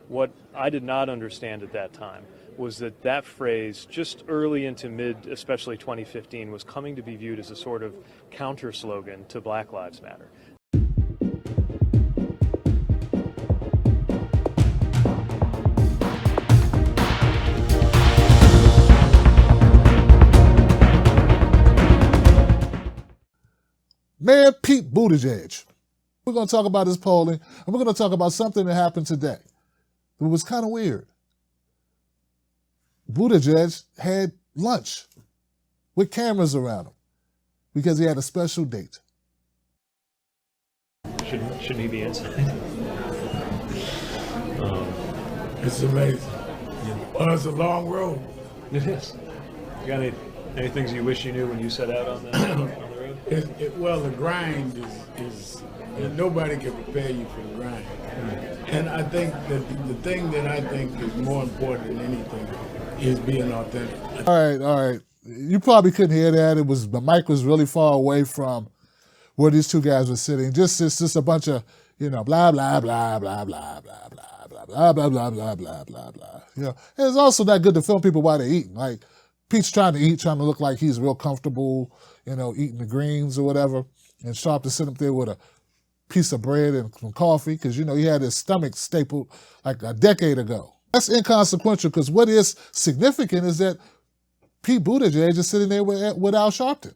What I did not understand at that time was that that phrase, just early into mid, especially 2015, was coming to be viewed as a sort of counter slogan to Black Lives Matter. Mayor Pete Buttigieg. We're going to talk about his polling, and we're going to talk about something that happened today. It was kind of weird. Buttigieg had lunch with cameras around him because he had a special date. Shouldn't he be inside? It's amazing. Well, it's a long road. It is. You got any things you wish you knew when you set out on the road? Well, the grind is nobody can prepare you for the grind. And I think that the thing that I think is more important than anything is being authentic. All right. You probably couldn't hear that. The mic was really far away from where these two guys were sitting. It's just a bunch of, blah, blah, blah, blah, blah, blah, blah, blah, blah, blah, blah, blah, blah, blah, blah. And it's also not good to film people while they're eating. Like, Pete's trying to look like he's real comfortable, eating the greens or whatever. And Sharpton sit up there with a piece of bread and some coffee because, he had his stomach stapled like a decade ago. That's inconsequential because what is significant is that Pete Buttigieg is sitting there with Al Sharpton.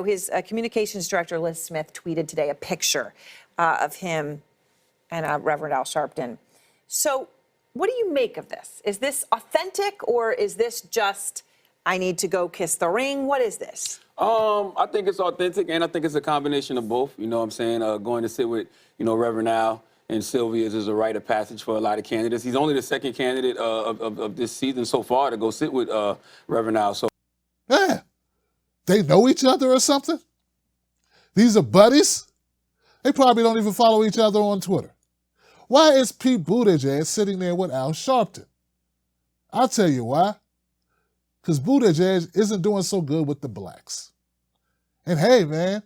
His communications director, Liz Smith, tweeted today a picture of him and Reverend Al Sharpton. So what do you make of this? Is this authentic or is this just, I need to go kiss the ring? What is this? I think it's authentic, and I think it's a combination of both. You know what I'm saying? Going to sit with, Reverend Al and Sylvia is a rite of passage for a lot of candidates. He's only the second candidate of this season so far to go sit with Reverend Al. So, yeah, they know each other or something? These are buddies? They probably don't even follow each other on Twitter. Why is Pete Buttigieg sitting there with Al Sharpton? I'll tell you why. Because Buttigieg isn't doing so good with the blacks. And hey, man,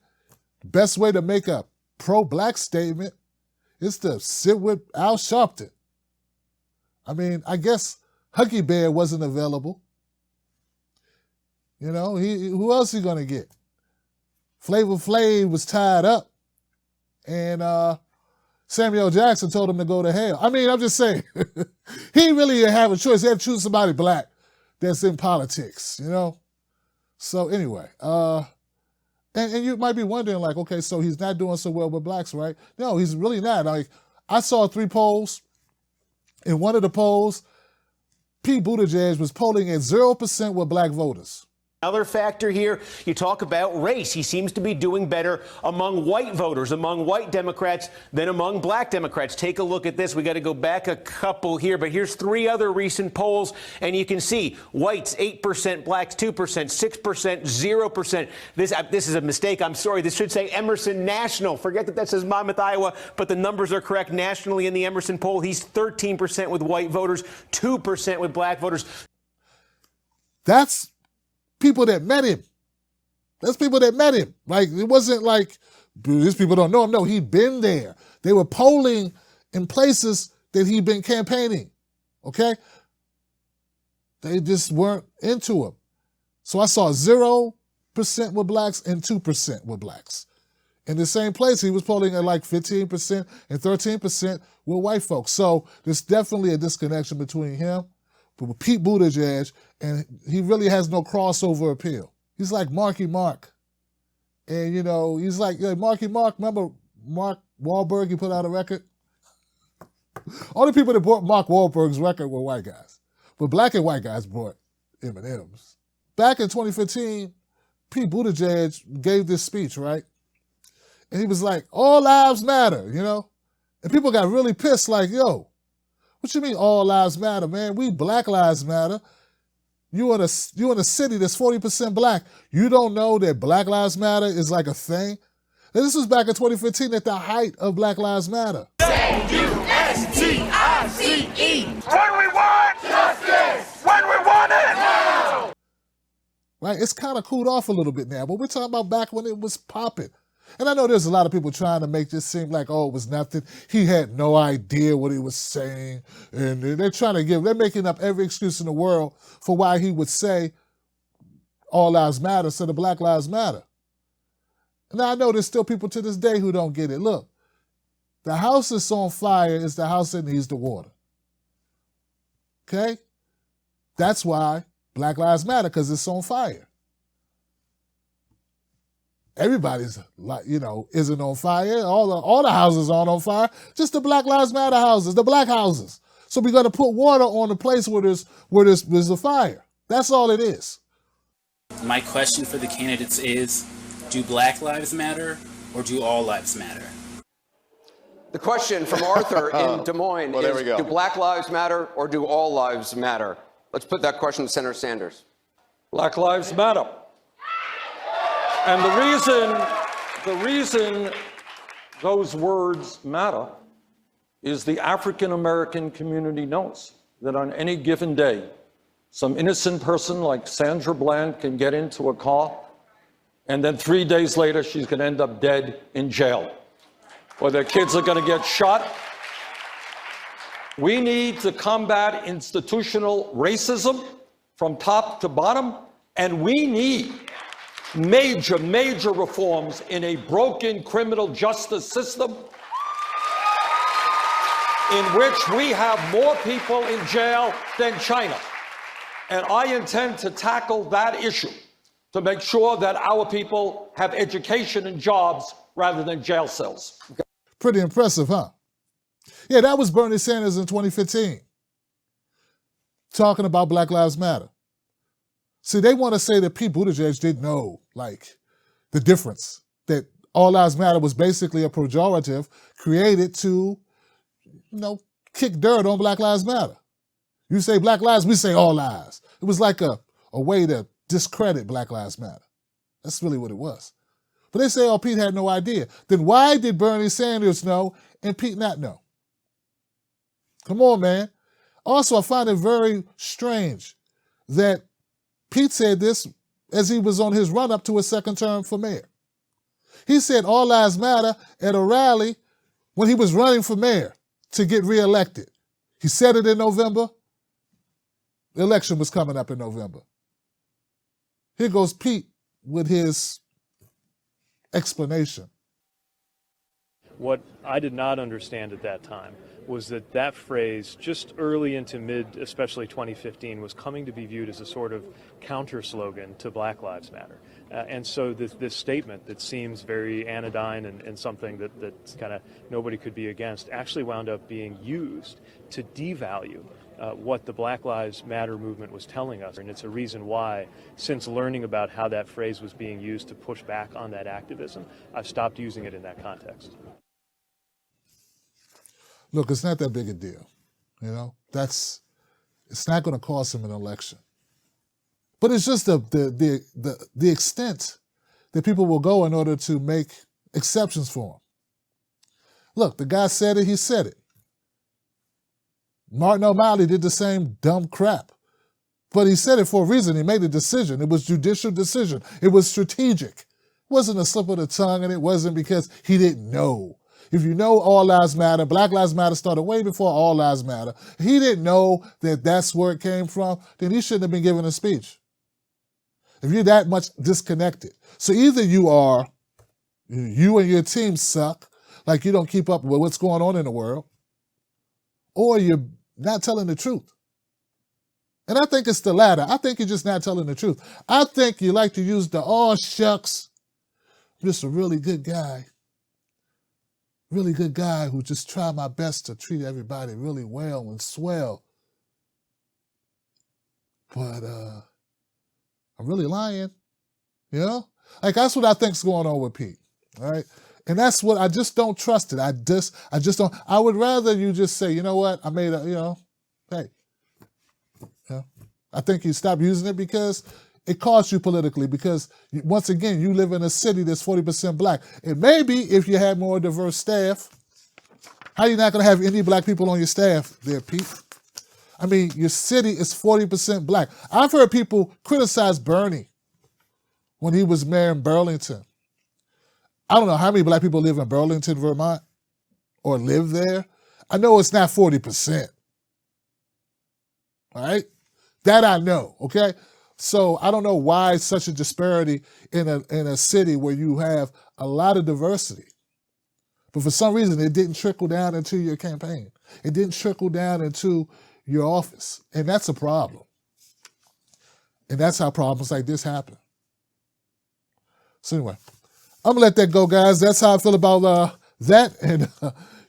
best way to make a pro-black statement is to sit with Al Sharpton. I mean, I guess Huggy Bear wasn't available. Who else he gonna get? Flavor Flav was tied up. And Samuel Jackson told him to go to hell. I mean, I'm just saying, he really didn't have a choice. He had to choose somebody black that's in politics, So anyway, and you might be wondering, like, okay, so he's not doing so well with blacks, right? No, he's really not. Like, I saw 3 polls. In one of the polls, Pete Buttigieg was polling at 0% with black voters. Another factor here, you talk about race. He seems to be doing better among white voters, among white Democrats, than among black Democrats. Take a look at this. We got to go back a couple here, but here's 3 other recent polls, and you can see whites 8%, blacks 2%, 6%, 0%. This is a mistake. I'm sorry. This should say Emerson National. Forget that says Monmouth, Iowa, but the numbers are correct. Nationally in the Emerson poll, he's 13% with white voters, 2% with black voters. That's people that met him. That's people that met him. Like, it wasn't like, these people don't know him. No, he'd been there. They were polling in places that he'd been campaigning, okay? They just weren't into him. So I saw 0% with blacks and 2% with blacks. In the same place, he was polling at like 15% and 13% with white folks. So there's definitely a disconnection between him, but with Pete Buttigieg, and he really has no crossover appeal. He's like Marky Mark. And, he's like Marky Mark. Remember Mark Wahlberg? He put out a record. Only people that bought Mark Wahlberg's record were white guys. But black and white guys bought M&M's. Back in 2015, Pete Buttigieg gave this speech, right? And he was like, all lives matter, And people got really pissed, like, yo, what you mean all lives matter, man? We Black Lives Matter. You in a city that's 40% black. You don't know that Black Lives Matter is like a thing? And this was back in 2015 at the height of Black Lives Matter. Justice! When we want justice! When we want it now! Right? It's kind of cooled off a little bit now, but we're talking about back when it was popping. And I know there's a lot of people trying to make this seem like, oh, it was nothing. He had no idea what he was saying. And they're making up every excuse in the world for why he would say all lives matter instead of Black Lives Matter. And I know there's still people to this day who don't get it. Look, the house that's on fire is the house that needs the water. Okay? That's why Black Lives Matter, because it's on fire. Everybody's, isn't on fire. All the houses aren't on fire. Just the Black Lives Matter houses, the black houses. So we got to put water on the place where there's a fire. That's all it is. My question for the candidates is, do Black Lives matter or do all lives matter? The question from Arthur in Des Moines there we is, go. do Black Lives matter or do all lives matter? Let's put that question to Senator Sanders. Black Lives Matter. And the reason those words matter is the African American community knows that on any given day, some innocent person like Sandra Bland can get into a car, and then 3 days later, she's going to end up dead in jail, or their kids are going to get shot. We need to combat institutional racism from top to bottom, and we need major reforms in a broken criminal justice system in which we have more people in jail than China. And I intend to tackle that issue to make sure that our people have education and jobs rather than jail cells. Pretty impressive, huh? Yeah, that was Bernie Sanders in 2015, talking about Black Lives Matter. See, they want to say that Pete Buttigieg didn't know, the difference, that all lives matter was basically a pejorative created to, kick dirt on Black Lives Matter. You say Black lives, we say all lives. It was like a way to discredit Black Lives Matter. That's really what it was. But they say, oh, Pete had no idea. Then why did Bernie Sanders know and Pete not know? Come on, man. Also, I find it very strange that Pete said this as he was on his run-up to his second term for mayor. He said all lives matter at a rally when he was running for mayor to get reelected. He said it in November. The election was coming up in November. Here goes Pete with his explanation. What I did not understand at that time was that phrase, just early into mid, especially 2015, was coming to be viewed as a sort of counter slogan to Black Lives Matter. And so this statement that seems very anodyne and something that's kind of nobody could be against actually wound up being used to devalue what the Black Lives Matter movement was telling us. And it's a reason why, since learning about how that phrase was being used to push back on that activism, I've stopped using it in that context. Look, it's not that big a deal. It's not going to cost him an election. But it's just the extent that people will go in order to make exceptions for him. Look, the guy said it, he said it. Martin O'Malley did the same dumb crap. But he said it for a reason. He made a decision. It was judicial decision. It was strategic. It wasn't a slip of the tongue, and it wasn't because he didn't know. If you know all lives matter, Black Lives Matter started way before all lives matter. He didn't know that that's where it came from, then he shouldn't have been giving a speech. If you're that much disconnected. So either you and your team suck, like you don't keep up with what's going on in the world, or you're not telling the truth. And I think it's the latter. I think you're just not telling the truth. I think you like to use the, oh, shucks, I'm just a really good guy. Really good guy who just tried my best to treat everybody really well and swell. But I'm really lying, that's what I think's going on with Pete, all right? And that's what, I just don't trust it. I just don't. I would rather you just say, you know what, I made hey. I think you stop using it because it costs you politically, because once again, you live in a city that's 40% black. And maybe if you had more diverse staff, how are you not going to have any black people on your staff there, Pete? I mean, your city is 40% black. I've heard people criticize Bernie when he was mayor in Burlington. I don't know how many black people live in Burlington, Vermont, or live there. I know it's not 40%. All right? That I know, okay? So I don't know why such a disparity in a city where you have a lot of diversity. But for some reason, it didn't trickle down into your campaign. It didn't trickle down into your office. And that's a problem. And that's how problems like this happen. So anyway, I'm going to let that go, guys. That's how I feel about that. And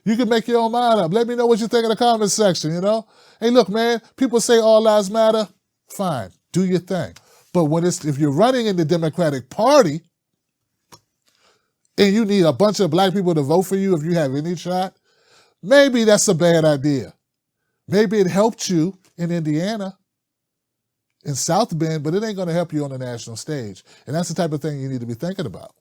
you can make your own mind up. Let me know what you think in the comments section, you know? Hey, look, man, people say all lives matter. Fine, do your thing. But if you're running in the Democratic Party and you need a bunch of black people to vote for you if you have any shot, maybe that's a bad idea. Maybe it helped you in Indiana, in South Bend, but it ain't going to help you on the national stage. And that's the type of thing you need to be thinking about.